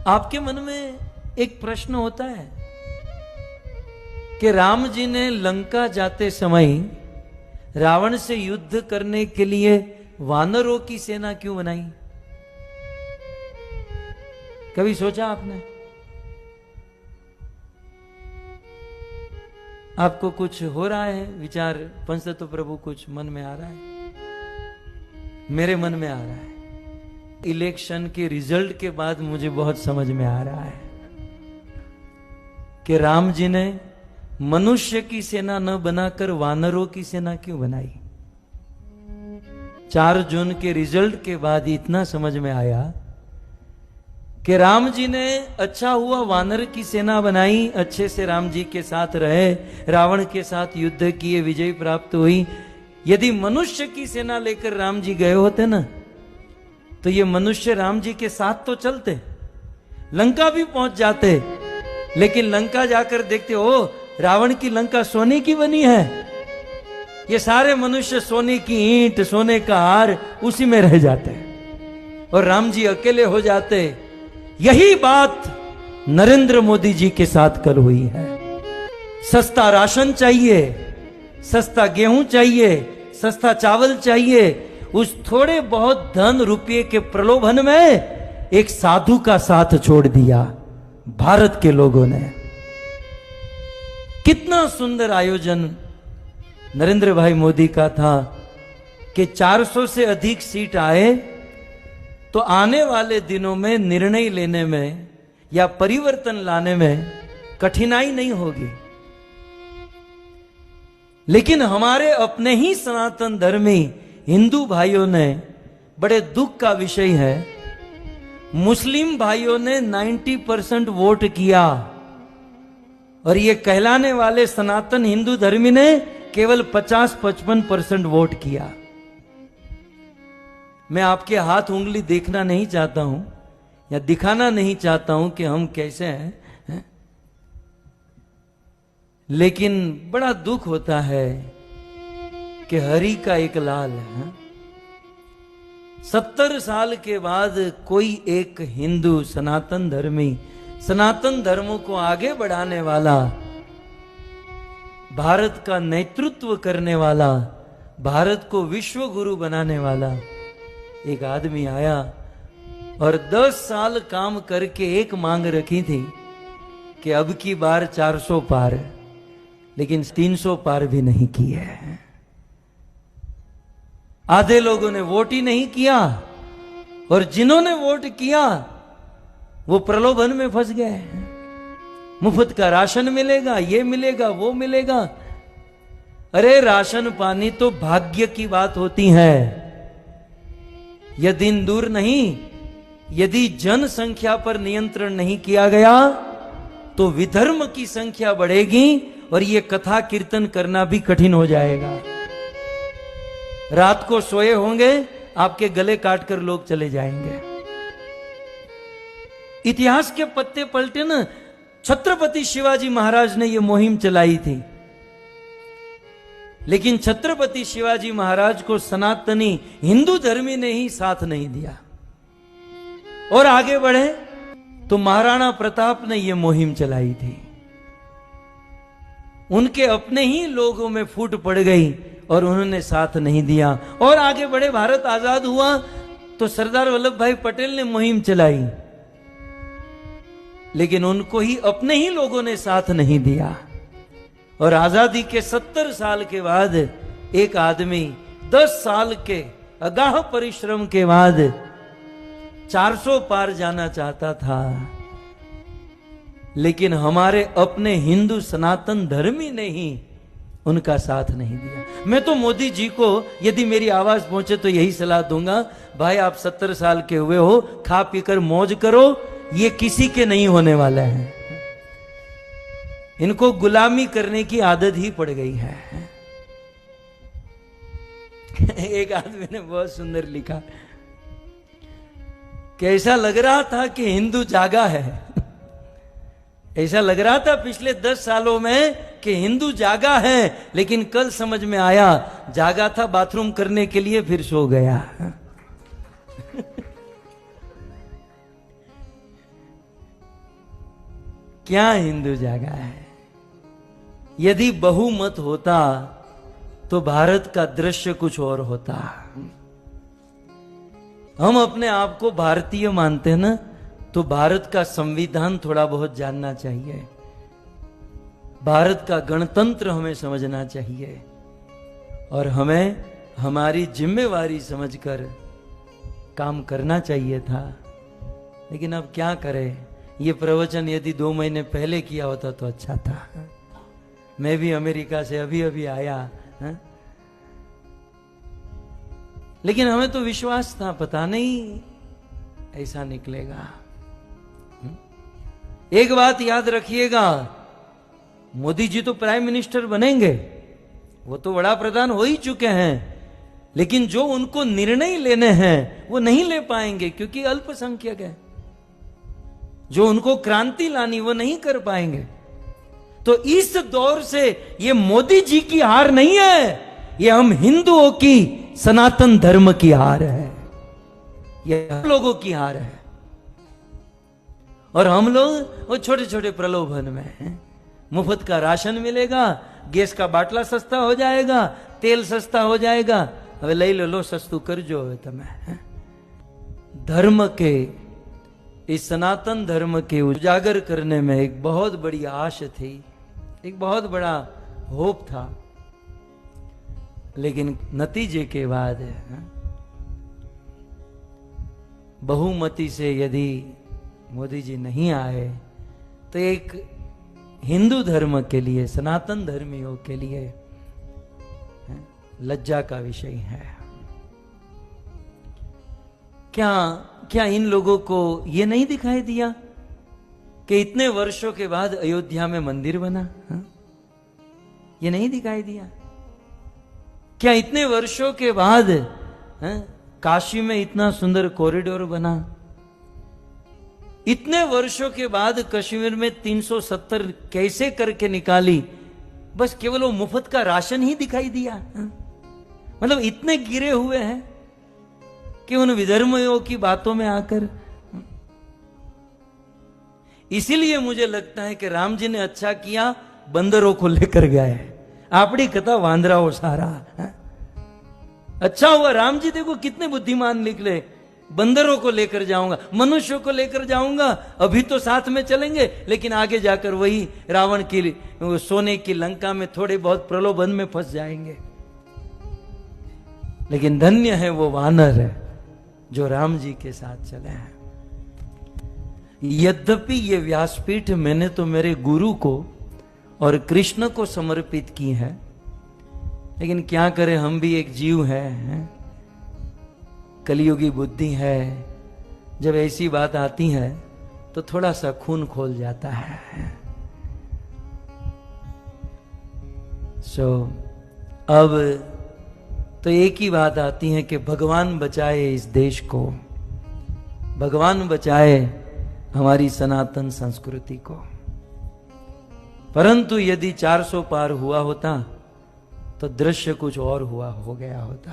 आपके मन में एक प्रश्न होता है कि राम जी ने लंका जाते समय रावण से युद्ध करने के लिए वानरों की सेना क्यों बनाई? कभी सोचा आपने? आपको कुछ हो रहा है विचार पंचतत्व प्रभु, कुछ मन में आ रहा है? मेरे मन में आ रहा है। इलेक्शन के रिजल्ट के बाद मुझे बहुत समझ में आ रहा है कि राम जी ने मनुष्य की सेना न बनाकर वानरों की सेना क्यों बनाई। 4 जून के रिजल्ट के बाद इतना समझ में आया कि राम जी ने अच्छा हुआ वानर की सेना बनाई, अच्छे से राम जी के साथ रहे, रावण के साथ युद्ध किए, विजय प्राप्त हुई। यदि मनुष्य की सेना लेकर राम जी गए होते ना, तो ये मनुष्य राम जी के साथ तो चलते, लंका भी पहुंच जाते, लेकिन लंका जाकर देखते हो रावण की लंका सोने की बनी है। ये सारे मनुष्य सोने की ईंट, सोने का हार उसी में रह जाते और राम जी अकेले हो जाते। यही बात नरेंद्र मोदी जी के साथ कल हुई है। सस्ता राशन चाहिए, सस्ता गेहूं चाहिए, सस्ता चावल चाहिए, उस थोड़े बहुत धन रुपये के प्रलोभन में एक साधु का साथ छोड़ दिया भारत के लोगों ने। कितना सुंदर आयोजन नरेंद्र भाई मोदी का था कि 400 से अधिक सीट आए तो आने वाले दिनों में निर्णय लेने में या परिवर्तन लाने में कठिनाई नहीं होगी। लेकिन हमारे अपने ही सनातन धर्मी हिंदू भाइयों ने, बड़े दुख का विषय है, मुस्लिम भाइयों ने 90% वोट किया और ये कहलाने वाले सनातन हिंदू धर्मी ने केवल 50-55% वोट किया। मैं आपके हाथ उंगली देखना नहीं चाहता हूं या दिखाना नहीं चाहता हूं कि हम कैसे हैं, लेकिन बड़ा दुख होता है कि हरि का एक लाल है। 70 साल के बाद कोई एक हिंदू सनातन धर्मी, सनातन धर्मों को आगे बढ़ाने वाला, भारत का नेतृत्व करने वाला, भारत को विश्व गुरु बनाने वाला एक आदमी आया और 10 साल काम करके एक मांग रखी थी कि अब की बार 400 पार, लेकिन 300 पार भी नहीं की है। आधे लोगों ने वोट ही नहीं किया और जिन्होंने वोट किया वो प्रलोभन में फंस गए। मुफ्त का राशन मिलेगा, ये मिलेगा, वो मिलेगा। अरे राशन पानी तो भाग्य की बात होती है, यह दिन दूर नहीं। यदि जनसंख्या पर नियंत्रण नहीं किया गया तो विधर्म की संख्या बढ़ेगी और यह कथा कीर्तन करना भी कठिन हो जाएगा। रात को सोए होंगे, आपके गले काटकर लोग चले जाएंगे। इतिहास के पत्ते पलटे ना, छत्रपति शिवाजी महाराज ने यह मुहिम चलाई थी, लेकिन छत्रपति शिवाजी महाराज को सनातनी हिंदू धर्मी ने ही साथ नहीं दिया और आगे बढ़े तो महाराणा प्रताप ने यह मुहिम चलाई थी। उनके अपने ही लोगों में फूट पड़ गई और उन्होंने साथ नहीं दिया और आगे बढ़े। भारत आजाद हुआ तो सरदार वल्लभ भाई पटेल ने मुहिम चलाई, लेकिन उनको ही अपने ही लोगों ने साथ नहीं दिया। और आजादी के 70 साल के बाद एक आदमी 10 साल के अगाह परिश्रम के बाद 400 पार जाना चाहता था, लेकिन हमारे अपने हिंदू सनातन धर्मी ने ही उनका साथ नहीं दिया। मैं तो मोदी जी को यदि मेरी आवाज पहुंचे तो यही सलाह दूंगा, भाई आप 70 साल के हुए हो, खा पीकर मौज करो, ये किसी के नहीं होने वाला है। इनको गुलामी करने की आदत ही पड़ गई है। एक आदमी ने बहुत सुंदर लिखा कि ऐसा लग रहा था कि हिंदू जागा है। ऐसा लग रहा था पिछले 10 सालों में कि हिंदू जागा है, लेकिन कल समझ में आया जागा था बाथरूम करने के लिए, फिर सो गया। क्या हिंदू जागा है। यदि बहुमत होता तो भारत का दृश्य कुछ और होता। हम अपने आप को भारतीय मानते हैं ना, तो भारत का संविधान थोड़ा बहुत जानना चाहिए, भारत का गणतंत्र हमें समझना चाहिए, और हमें हमारी जिम्मेवारी समझकर काम करना चाहिए था। लेकिन अब क्या करें, ये प्रवचन यदि 2 महीने पहले किया होता तो अच्छा था। मैं भी अमेरिका से अभी अभी आया है? लेकिन हमें तो विश्वास था, पता नहीं ऐसा निकलेगा। एक बात याद रखिएगा, मोदी जी तो प्राइम मिनिस्टर बनेंगे, वो तो बड़ा प्रधान हो ही चुके हैं, लेकिन जो उनको निर्णय लेने हैं वो नहीं ले पाएंगे क्योंकि अल्पसंख्यक है। जो उनको क्रांति लानी वो नहीं कर पाएंगे। तो इस दौर से ये मोदी जी की हार नहीं है, ये हम हिंदुओं की सनातन धर्म की हार है, ये हम लोगों की हार है। और हम लोग वो छोटे छोटे प्रलोभन में हैं। मुफ्त का राशन मिलेगा, गैस का बाटला सस्ता हो जाएगा, तेल सस्ता हो जाएगा, હવે લઈ લો સસ્તું કરજો હવે તમે। धर्म के, इस सनातन धर्म के उजागर करने में एक बहुत बड़ी आश थी, एक बहुत बड़ा होप था, लेकिन नतीजे के बाद बहुमती से यदि मोदी जी नहीं आए तो एक हिंदू धर्म के लिए, सनातन धर्मियों के लिए लज्जा का विषय है। क्या इन लोगों को यह नहीं दिखाई दिया कि इतने वर्षों के बाद अयोध्या में मंदिर बना? ये नहीं दिखाई दिया क्या? इतने वर्षों के बाद काशी में इतना सुंदर कॉरिडोर बना, इतने वर्षों के बाद कश्मीर में 370 कैसे करके निकाली, बस केवल वो मुफ्त का राशन ही दिखाई दिया। मतलब इतने गिरे हुए हैं कि उन विधर्मियों की बातों में आकर। इसीलिए मुझे लगता है कि राम जी ने अच्छा किया, बंदरों को लेकर गए। आपड़ी कथा वांदराओ सारा। अच्छा हुआ, राम जी देखो कितने बुद्धिमान निकले। बंदरों को लेकर जाऊंगा, मनुष्यों को लेकर जाऊंगा, अभी तो साथ में चलेंगे, लेकिन आगे जाकर वही रावण की सोने की लंका में थोड़े बहुत प्रलोभन में फंस जाएंगे। लेकिन धन्य है वो वानर है जो राम जी के साथ चले हैं। यद्यपि ये व्यासपीठ मैंने तो मेरे गुरु को और कृष्ण को समर्पित की है, लेकिन क्या करें, हम भी एक जीव हैं, कलियुगी बुद्धि है। जब ऐसी बात आती है तो थोड़ा सा खून खोल जाता है। अब तो एक ही बात आती है कि भगवान बचाए इस देश को, भगवान बचाए हमारी सनातन संस्कृति को। परंतु यदि 400 पार हुआ होता तो दृश्य कुछ और हो गया होता।